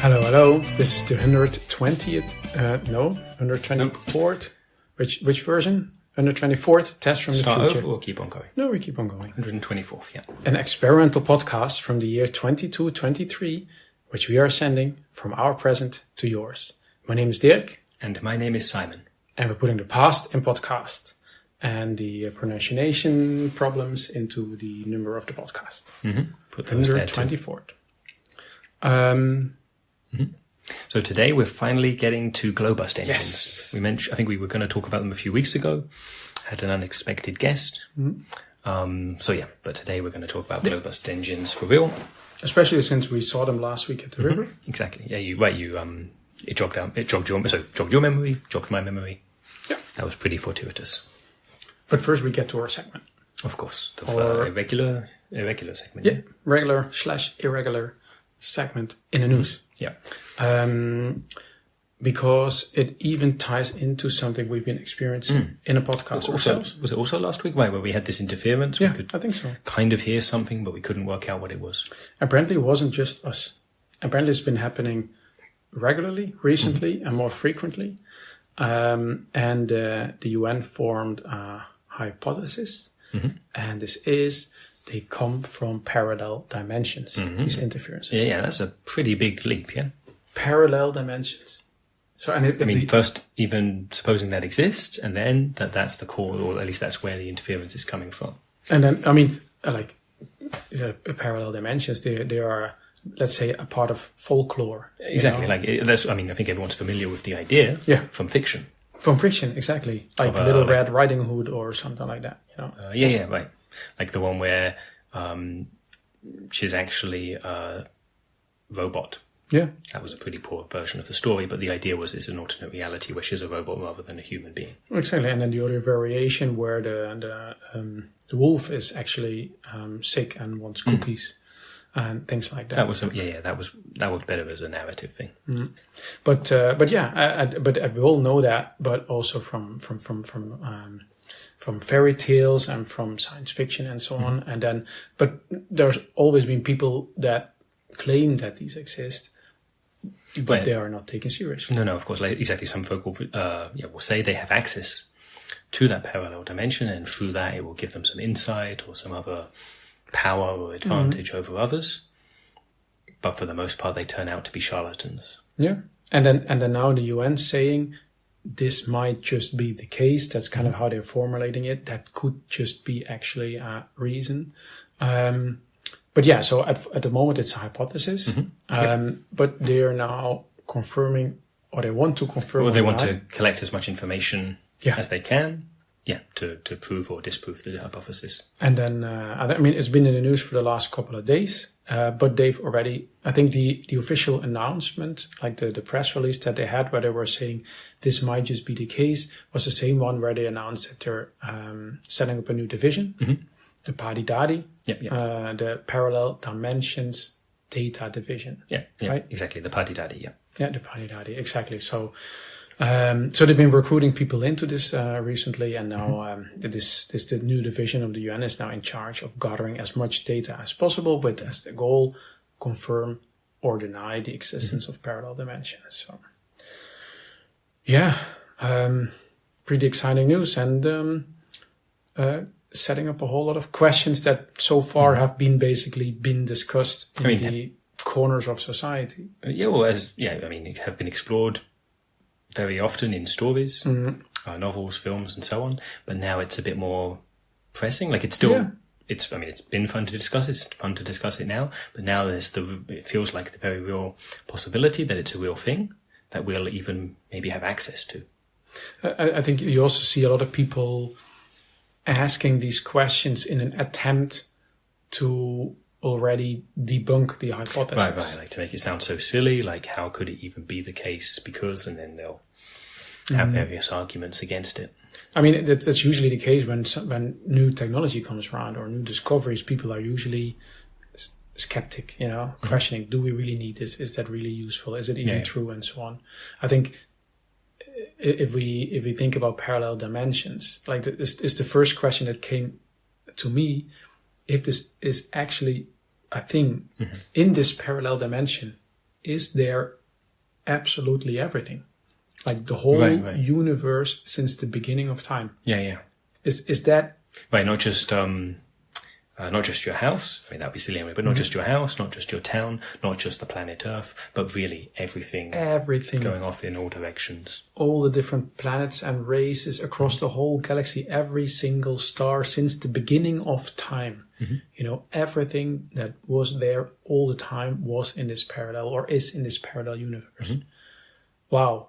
Hello, hello. This is the 124th. Which version? 124th test from the future. Start over or keep on going? No, we keep on going. 124th, yeah. An experimental podcast from the year 2223, which we are sending from our present to yours. My name is Dirk. And my name is Simon. And we're putting the past in podcast and the pronunciation problems into the number of the podcast. Mm-hmm. Put those there too. 124th. So today we're finally getting to Globust engines. Yes. I think we were going to talk about them a few weeks ago. Had an unexpected guest. But today we're going to talk about Globust engines for real. Especially since we saw them last week at the river. Exactly. Yeah, it jogged your memory, jogged my memory. Yeah. That was pretty fortuitous. But first we get to our segment. Of course. The irregular segment. Yeah, regular/irregular segment in the news. Yeah. Because it even ties into something we've been experiencing in a podcast ourselves. Was it also last week where we had this interference? Yeah, we could I think so. kind of hear something, but we couldn't work out what it was. Apparently it wasn't just us. Apparently it's been happening regularly, recently, and more frequently. And the UN formed a hypothesis. And this is they come from parallel dimensions, these interferences. Yeah, that's a pretty big leap, yeah? Parallel dimensions. So, and first, even supposing that exists, and then that's the core, or at least that's where the interference is coming from. And then, parallel dimensions, they are, let's say, a part of folklore. Exactly. I think everyone's familiar with the idea from fiction. From fiction, exactly. Like Little Red Riding Hood or something like that, Right. Like the one where she's actually a robot. Yeah. That was a pretty poor version of the story, but the idea was it's an alternate reality where she's a robot rather than a human being. Exactly, and then the other variation where the wolf is actually sick and wants cookies and things like that. That was better as a narrative thing. But we all know that, but also from fairy tales and from science fiction and so on. And then, but there's always been people that claim that these exist, but they are not taken seriously. No, of course. Exactly. Some folk will say they have access to that parallel dimension, and through that it will give them some insight or some other power or advantage over others. But for the most part, they turn out to be charlatans. Yeah. And then now the UN saying this might just be the case. That's kind of how they're formulating it. That could just be actually a reason. But yeah, so at the moment it's a hypothesis. But they are now confirming, or they want to confirm. Well, they want to collect as much information as they can. Yeah, to prove or disprove the hypothesis. And then, it's been in the news for the last couple of days, but they've already, I think the official announcement, like the press release that they had where they were saying this might just be the case, was the same one where they announced that they're setting up a new division, the Prodigy, the Parallel Dimensions Data Division. Yeah, right? Exactly, the Prodigy, Yeah, the Prodigy, exactly. So they've been recruiting people into this recently, and now the new division of the UN is now in charge of gathering as much data as possible, with as the goal, confirm or deny the existence of parallel dimensions. So, pretty exciting news, and setting up a whole lot of questions that so far have been discussed in the corners of society. Have been explored very often in stories, novels, films, and so on. But now it's a bit more pressing. Like it's still, it's been fun to discuss. It's fun to discuss it now. But now it feels like the very real possibility that it's a real thing that we'll even maybe have access to. I think you also see a lot of people asking these questions in an attempt to already debunk the hypothesis. Right. Like to make it sound so silly, like how could it even be the case? Because, and then they'll have various arguments against it. I mean, that's usually the case when new technology comes around or new discoveries. People are usually skeptic, questioning: do we really need this? Is that really useful? Is it even true? And so on. I think if we think about parallel dimensions, like this is the first question that came to me: if this is actually a thing in this parallel dimension, is there absolutely everything. Like the whole universe since the beginning of time. Yeah. Is that... Right, not just your house. I mean, that'd be silly anyway, but not just your house, not just your town, not just the planet Earth, but really everything going off in all directions. All the different planets and races across the whole galaxy, every single star since the beginning of time. Everything that was there all the time was in this parallel or is in this parallel universe. Wow,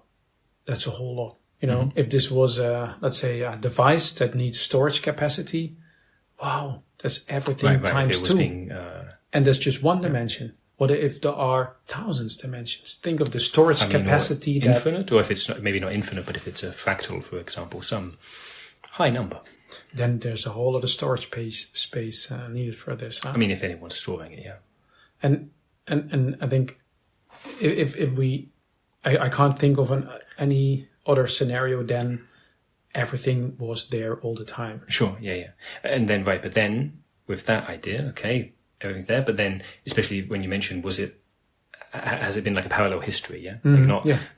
that's a whole lot. If this was, let's say, a device that needs storage capacity, wow, that's everything times 2. And that's just one dimension. What if there are thousands dimensions? Think of the storage capacity. Infinite, or if it's maybe not infinite, but if it's a fractal, for example, some high number. Then there's a whole lot of storage space needed for this. Huh? I mean, if anyone's storing it, yeah. And I think if we, I can't think of any other scenario than everything was there all the time. Sure, yeah. And then, but then with that idea, okay, everything's there, but then, especially when you mentioned, has it been like a parallel history, yeah?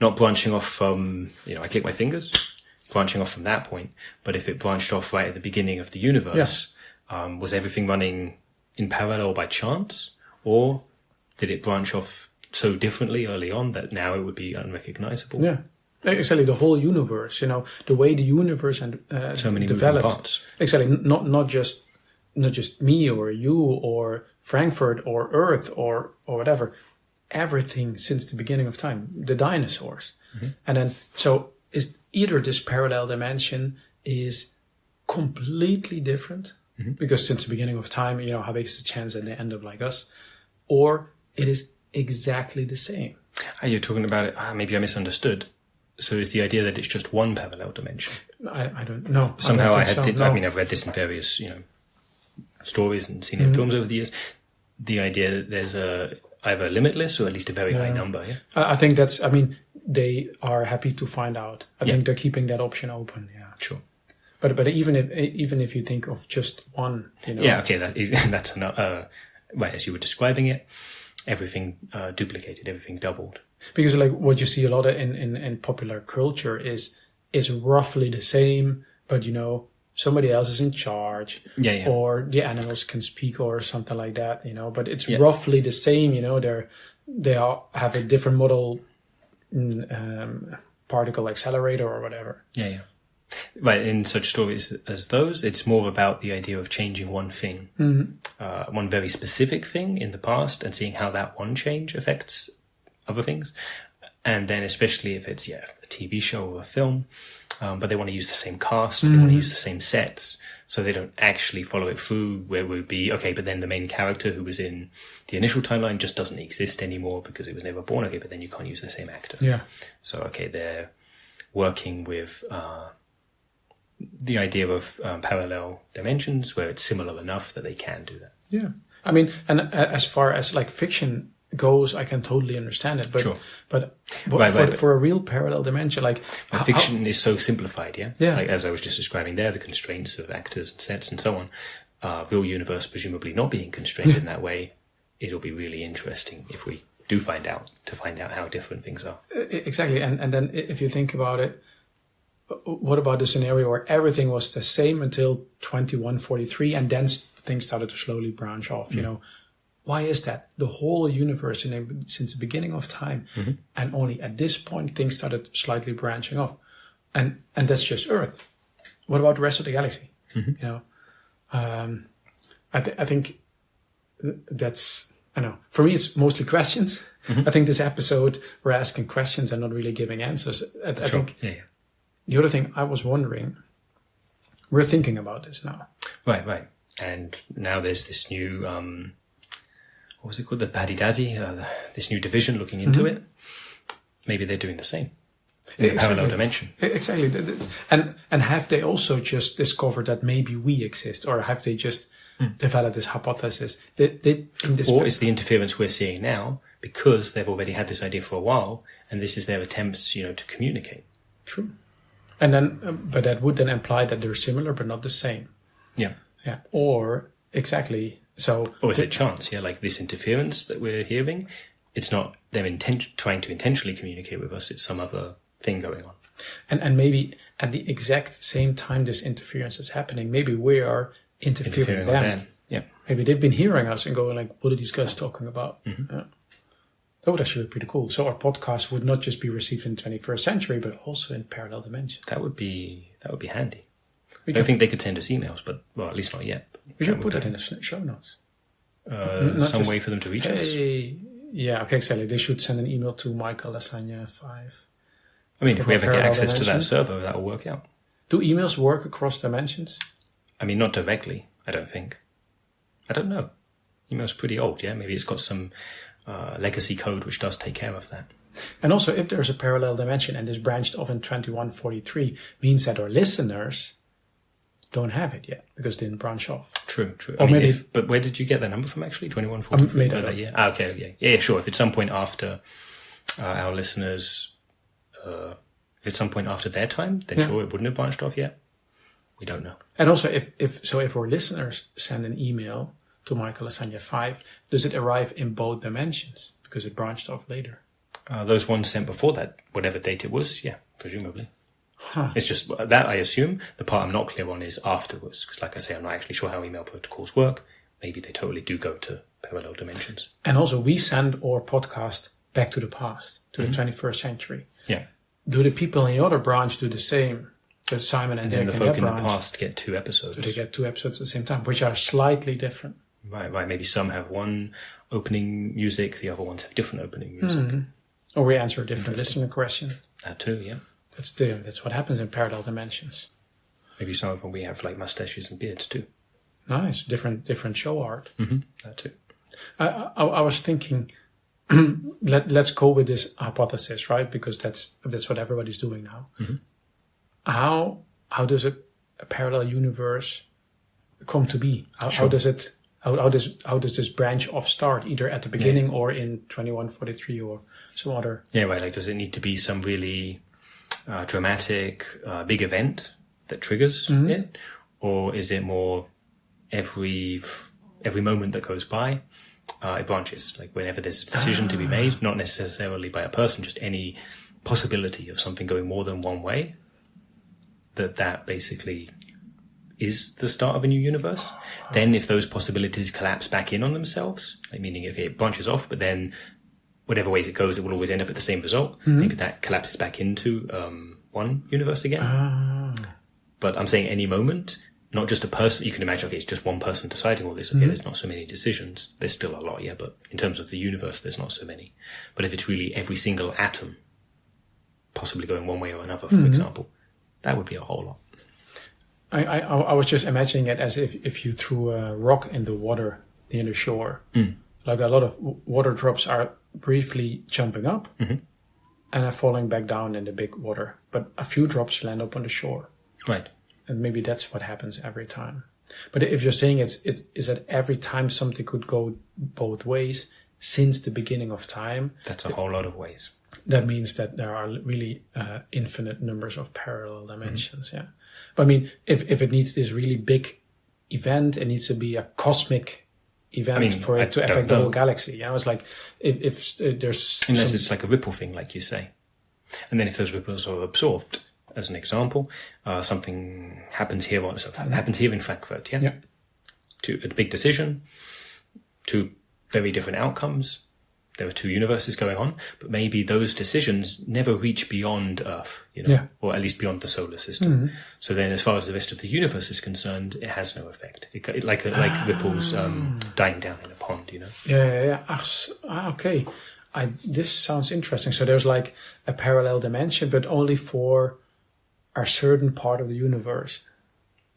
Not branching off from, I click my fingers, branching off from that point, but if it branched off right at the beginning of the universe, was everything running in parallel by chance? Or did it branch off so differently early on that now it would be unrecognizable? Yeah. Exactly, the whole universe, the way the universe and so many developed. moving parts. Exactly, not just me or you or Frankfurt or Earth or whatever. Everything since the beginning of time, the dinosaurs, and then so is either this parallel dimension is completely different because since the beginning of time, how big is the chance that they end up like us, or it is exactly the same. You're talking about it. Maybe I misunderstood. So is the idea that it's just one parallel dimension? I don't know. Somehow I've read this in various, stories and seen it in films over the years. The idea that there's either limitless or at least a very high number. Yeah. I think they are happy to find out. I think they're keeping that option open. Yeah. Sure. But even if you think of just one, Yeah. Okay. That's enough. Right. As you were describing it, everything duplicated, everything doubled. Because like what you see a lot of in popular culture is roughly the same, but somebody else is in charge, or the animals can speak or something like that, but it's roughly the same, they all have a different model particle accelerator or whatever. Yeah. Right, in such stories as those, it's more about the idea of changing one thing, one very specific thing in the past, and seeing how that one change affects other things. And then especially if it's a TV show or a film, but they want to use the same cast, they want to use the same sets, so they don't actually follow it through, where it would be, okay, but then the main character who was in the initial timeline just doesn't exist anymore because it was never born, okay, but then you can't use the same actor. Yeah. So, okay, they're working with the idea of parallel dimensions where it's similar enough that they can do that. Yeah. I mean, and as far as like fiction goes, I can totally understand it, but sure. but for a real parallel dimension, like fiction is so simplified, yeah. Like as I was just describing there, the constraints of actors and sets and so on. Real universe presumably not being constrained in that way, it'll be really interesting if we do find out how different things are. Exactly, and then if you think about it, what about the scenario where everything was the same until 2143, and then things started to slowly branch off? Why is that? The whole universe since the beginning of time, and only at this point things started slightly branching off, and that's just Earth. What about the rest of the galaxy? I think that's, I know, for me it's mostly questions. I think this episode we're asking questions and not really giving answers. I think the other thing I was wondering, we're thinking about this now. Right. And now there's this new what was it called? The Paddy Daddy, this new division looking into it. Maybe they're doing the same in a parallel dimension. Exactly. And have they also just discovered that maybe we exist, or have they just developed this hypothesis? Or is the interference we're seeing now because they've already had this idea for a while, and this is their attempts, to communicate? True. And then, but that would then imply that they're similar but not the same. Yeah. Or exactly. So, or is it chance? Yeah, like this interference that we're hearing it's not them trying to intentionally communicate with us. It's some other thing going on. And maybe at the exact same time this interference is happening, maybe we are interfering with them. Yeah. Maybe they've been hearing us and going like, what are these guys talking about? Mm-hmm. Yeah. That would actually be pretty cool. So our podcast would not just be received in the 21st century, but also in parallel dimensions. That would be handy. I don't think they could send us emails, but well, at least not yet. We should put it in the show notes. Some way for them to reach us. Yeah, okay, exactly. They should send an email to Michael Lasagna 5. I mean, if we ever get access to that server, that will work out. Do emails work across dimensions? I mean, not directly, I don't think. I don't know. Email's pretty old, yeah? Maybe it's got some legacy code which does take care of that. And also, if there's a parallel dimension and is branched off in 2143, means that our listeners don't have it yet because it didn't branch off. True. Or maybe but where did you get that number from, actually? 2143? Made that year? Okay. Yeah, sure. If it's some point after our listeners... if it's some point after their time, then sure, it wouldn't have branched off yet. We don't know. And also, if our listeners send an email to Michael Lasagna 5, does it arrive in both dimensions because it branched off later? Those ones sent before that, whatever date it was, yeah, presumably. Huh. It's just that I assume. The part I'm not clear on is afterwards, because like I say, I'm not actually sure how email protocols work. Maybe they totally do go to parallel dimensions. And also, we send our podcast back to the past, to the 21st century. Yeah. Do the people in the other branch do the same? Does Simon and Dirk the in folk their in the branch, past get 2 episodes? do they get 2 episodes at the same time, which are slightly different? Right. Maybe some have one opening music, the other ones have different opening music. Mm-hmm. Or we answer a different listener question. That too, yeah. That's what happens in parallel dimensions. Maybe some of them we have like mustaches and beards too. Nice, different show art. Mm-hmm. That too. I was thinking, let's go with this hypothesis, right? Because that's what everybody's doing now. Mm-hmm. How does a parallel universe come to be? How does this branch off start, either at the beginning or in 2143 or some other? Yeah, right. Like, does it need to be some really dramatic, big event that triggers it, or is it more every moment that goes by, it branches? Like whenever there's a decision to be made, not necessarily by a person, just any possibility of something going more than one way. That basically is the start of a new universe. Then if those possibilities collapse back in on themselves, like meaning, okay, it branches off, but then whatever ways it goes, it will always end up at the same result. Maybe that collapses back into one universe again. But I'm saying any moment, not just a person. You can imagine, okay, it's just one person deciding all this. Okay, there's not so many decisions. There's still a lot, yeah, but in terms of the universe, there's not so many. But if it's really every single atom possibly going one way or another, for example, that would be a whole lot. I was just imagining it as if you threw a rock in the water near the shore. Like a lot of water drops are briefly jumping up and are falling back down in the big water. But a few drops land up on the shore. Right. And maybe that's what happens every time. But if you're saying is that every time something could go both ways since the beginning of time. That's a whole lot of ways. That means that there are really infinite numbers of parallel dimensions, yeah. But I mean, if it needs this really big event, it needs to be a cosmic event for it to affect the whole galaxy. Yeah, it's like if there's unless it's like a ripple thing, like you say, and then if those ripples are absorbed, as an example, something happens here. Happens here in Frankfurt. Yeah, to a big decision, 2 very different outcomes. There are 2 universes going on, but maybe those decisions never reach beyond Earth, or at least beyond the solar system. So then, as far as the rest of the universe is concerned, it has no effect. It like ripples dying down in a pond, Yeah. Okay. This sounds interesting. So there's like a parallel dimension, but only for a certain part of the universe.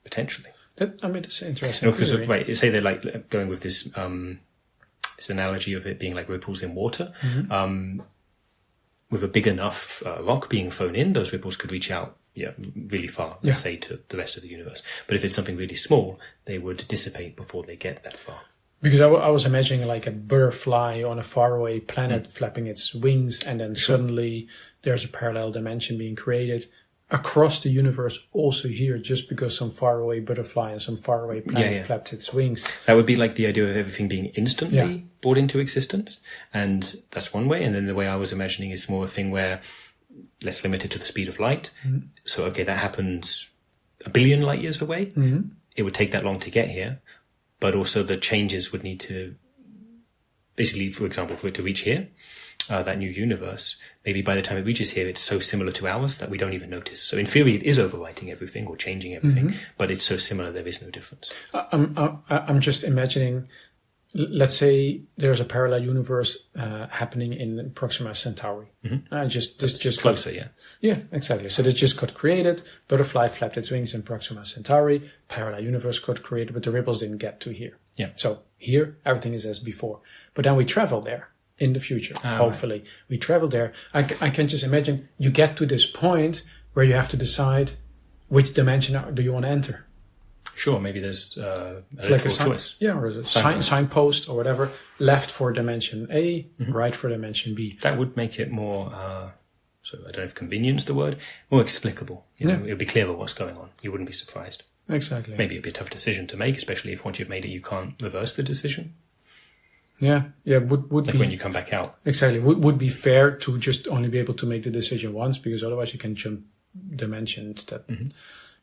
Potentially. That's interesting. No, because right, say they're like going with this. This analogy of it being like ripples in water. With a big enough rock being thrown in, those ripples could reach out really far, let's say, to the rest of the universe. But if it's something really small, they would dissipate before they get that far. Because I was imagining like a butterfly on a faraway planet flapping its wings, and then suddenly there's a parallel dimension being created across the universe also here, just because some faraway butterfly and some faraway planet flapped its wings. That would be like the idea of everything being instantly brought into existence. And that's one way. And then the way I was imagining is more a thing where less limited to the speed of light. Mm-hmm. So, okay, that happens 1 billion light years away. Mm-hmm. It would take that long to get here. But also the changes would need to, basically, for example, for it to reach here, that new universe, maybe by the time it reaches here, it's so similar to ours that we don't even notice. So in theory, it is overwriting everything or changing everything, but it's so similar there is no difference. I'm just imagining, let's say there's a parallel universe happening in Proxima Centauri. Mm-hmm. Just closer, yeah. Yeah, exactly. So this just got created. Butterfly flapped its wings in Proxima Centauri. Parallel universe got created, but the ripples didn't get to here. Yeah. So here, everything is as before. But then we travel there. In the future, hopefully. Right. We travel there. I can just imagine you get to this point where you have to decide which dimension do you want to enter. Sure, maybe there's a like choice. Yeah, or a signpost or whatever. Left for dimension A, right for dimension B. That would make it more, so I don't know if convenience the word, more explicable. You know, it would be clearer what's going on. You wouldn't be surprised. Exactly. Maybe it'd be a tough decision to make, especially if once you've made it, you can't reverse the decision. Yeah, would like be, when you come back out. Exactly. Would be fair to just only be able to make the decision once, because otherwise you can jump dimensions. That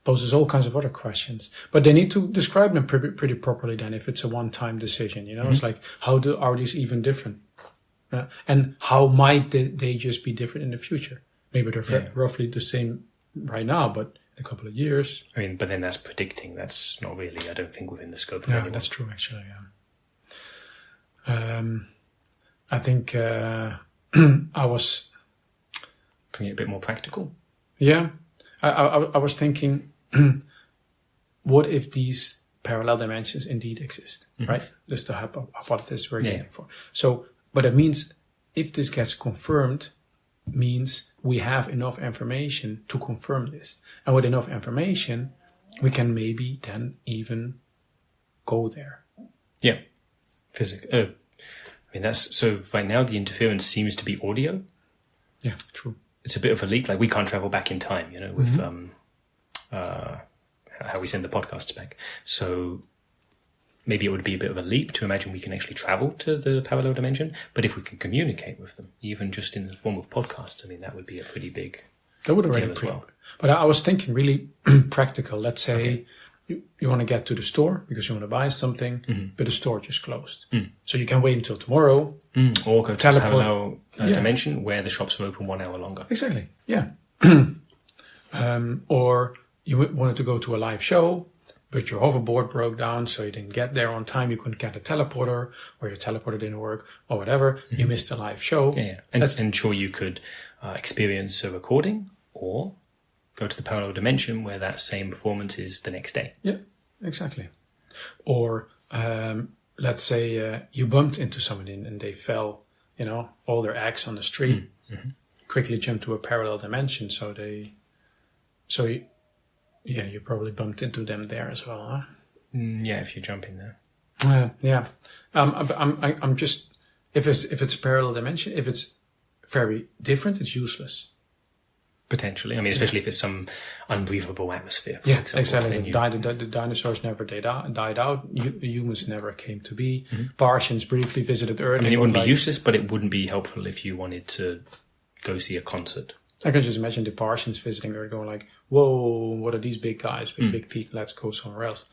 poses all kinds of other questions. But they need to describe them pretty properly then, if it's a one-time decision. You know, it's like, are these even different? And how might they just be different in the future? Maybe they're roughly the same right now, but in a couple of years. I mean, but then that's predicting. That's not really, I don't think, within the scope of anyone. anyone. That's true, actually, I think I was bringing it a bit more practical. Yeah, I was thinking, what if these parallel dimensions indeed exist, right? This is the hypothesis we're getting for. So, but it means if this gets confirmed, means we have enough information to confirm this, and with enough information, we can maybe then even go there. Yeah. Physics. I mean, that's so. Right now, the interference seems to be audio. Yeah, true. It's a bit of a leap. Like we can't travel back in time, you know, with how we send the podcasts back. So maybe it would be a bit of a leap to imagine we can actually travel to the parallel dimension. But if we can communicate with them, even just in the form of podcasts, I mean, that would be a pretty big. That would already deal as well. But I was thinking really practical. Let's say. You want to get to the store because you want to buy something, but the store just closed. So you can wait until tomorrow. Or go to the parallel dimension where the shops are open 1 hour longer. Exactly, yeah. Or you wanted to go to a live show, but your hoverboard broke down, so you didn't get there on time. You couldn't get a teleporter, or your teleporter didn't work, or whatever. You missed a live show. Yeah. And sure, you could experience a recording, or go to the parallel dimension where that same performance is the next day. Yeah, exactly. Or let's say you bumped into somebody and they fell, you know, all their eggs on the street. Quickly jump to a parallel dimension, you probably bumped into them there as well, huh? Yeah, if you jump in there. Yeah. I'm just, if it's a parallel dimension, if it's very different, it's useless. Potentially. I mean, especially if it's some unbreathable atmosphere, for example. Exactly. The dinosaurs never died out. Humans never came to be. Martians briefly visited Earth. I mean, it wouldn't be useless, but it wouldn't be helpful if you wanted to go see a concert. I can just imagine the Martians visiting Earth going like, whoa, what are these big guys with big feet? Let's go somewhere else.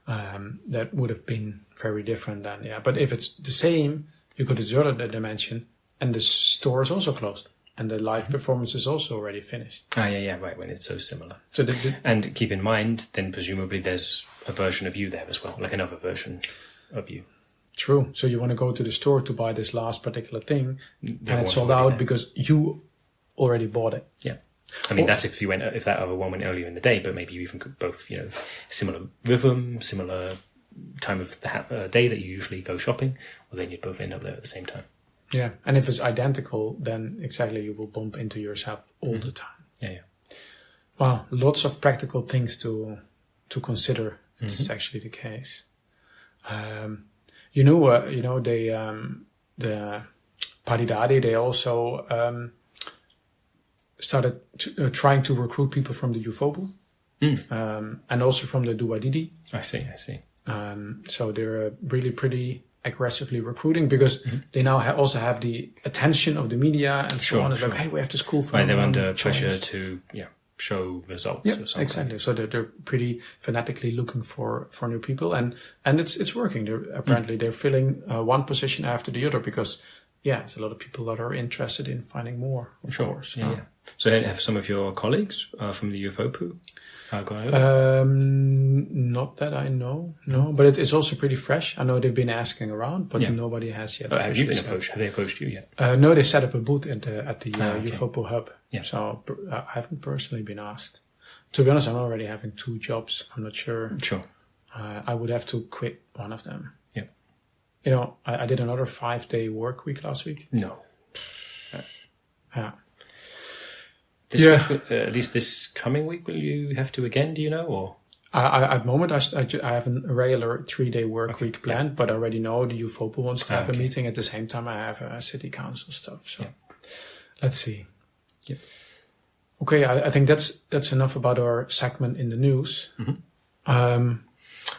That would have been very different then, yeah. But if it's the same, you go to the other dimension and the store is also closed. And the live performance is also already finished. Yeah, right, when it's so similar. So and keep in mind, then presumably there's a version of you there as well, like another version of you. True. So you want to go to the store to buy this last particular thing, and it's sold out because you already bought it. Yeah. I mean, that's if that other one went earlier in the day, but maybe you even could both, you know, similar rhythm, similar time of the day that you usually go shopping, well, then you'd both end up there at the same time. Yeah, and if it's identical, then exactly you will bump into yourself all the time. Yeah. Wow, lots of practical things to consider. This is actually the case. The Paridadi, they also started trying to recruit people from the UFOPO, and also from the Duwadidi. I see. So they're really pretty aggressively recruiting because they now also have the attention of the media and so on. It's like, hey, we have this cool film. Right, they're under pressure to show results or something. Exactly. So they're pretty fanatically looking for new people, and it's working. They're filling one position after the other because it's a lot of people that are interested in finding more. Of course. Yeah. So have some of your colleagues from the UFOPO gone over? Not that I know, no. But it's also pretty fresh. I know they've been asking around, but nobody has yet. Have you been approached? Have they approached you yet? No, they set up a booth at the okay. UFOPO hub. Yeah. So I haven't personally been asked. To be honest, I'm already having 2 jobs. I'm not sure. Sure. I would have to quit one of them. Yeah. You know, I did another 5-day work week last week. No. Yeah. Week, at least this coming week, will you have to again? Do you know, or? At the moment, I have a regular 3-day work week planned, but I already know the UFOPO wants to have a meeting. At the same time, I have city council stuff. So let's see. Yep. Okay, I think that's enough about our segment in the news. Right.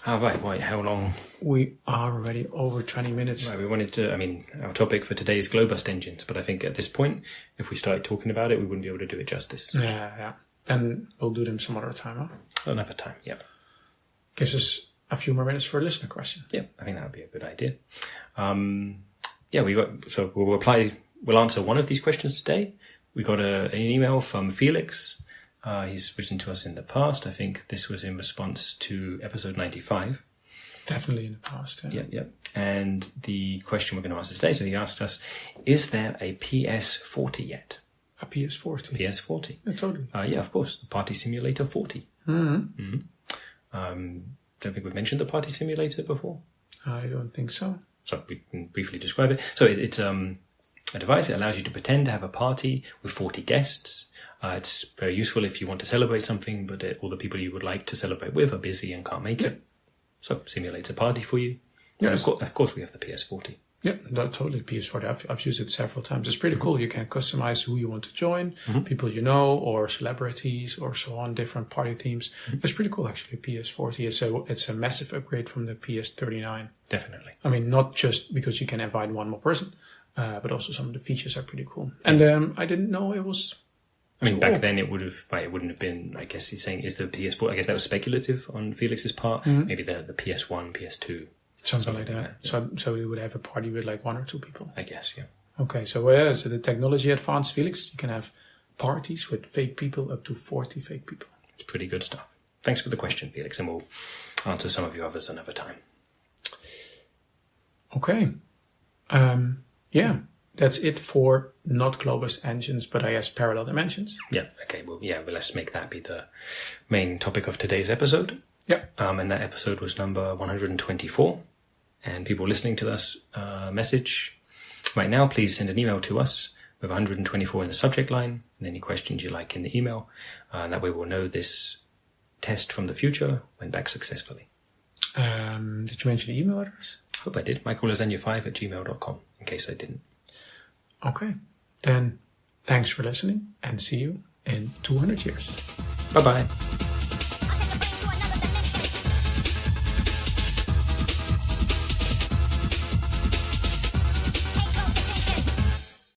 How long? We are already over 20 minutes. Right, we wanted to, our topic for today is Globust engines, but I think at this point, if we started talking about it, we wouldn't be able to do it justice. Yeah. Then we'll do them some other time, huh? Another time, yep. Gives us a few more minutes for a listener question. Yeah, I think that would be a good idea. We'll answer one of these questions today. We got an email from Felix. He's written to us in the past. I think this was in response to episode 95. Definitely in the past, yeah. Yeah. And the question we're going to answer today, so he asked us, is there a PS40 yet? A PS40? PS40. Yeah, totally. Yeah, of course. The Party Simulator 40. Don't think we've mentioned the Party Simulator before. I don't think so. So we can briefly describe it. So it's a device that allows you to pretend to have a party with 40 guests. It's very useful if you want to celebrate something, but all the people you would like to celebrate with are busy and can't make it. So simulates a party for you. Yeah, of course we have the PS40. Yeah, no, totally. PS40. I've used it several times. It's pretty cool. You can customize who you want to join, people you know, or celebrities, or so on, different party themes. It's pretty cool, actually. PS40 it's a massive upgrade from the PS39. Definitely. I mean, not just because you can invite one more person, but also some of the features are pretty cool. And I didn't know it was. Back then it wouldn't have been. I guess he's saying, is the PS4? I guess that was speculative on Felix's part. Maybe the PS1, PS2. Something like that. Yeah. So we would have a party with like 1 or 2 people. I guess, yeah. Okay, so so the technology advanced, Felix. You can have parties with fake people, up to 40 fake people. It's pretty good stuff. Thanks for the question, Felix, and we'll answer some of your others another time. Okay. That's it for not Globust engines, but I guess parallel dimensions. Yeah, okay. Well, let's make that be the main topic of today's episode. Yeah. And that episode was number 124. And people listening to this message right now, please send an email to us with 124 in the subject line and any questions you like in the email. And that way we'll know this test from the future went back successfully. Did you mention the email address? Hope I did. michaellasagna5@gmail.com, in case I didn't. Okay. Then thanks for listening and see you in 200 years. Bye-bye.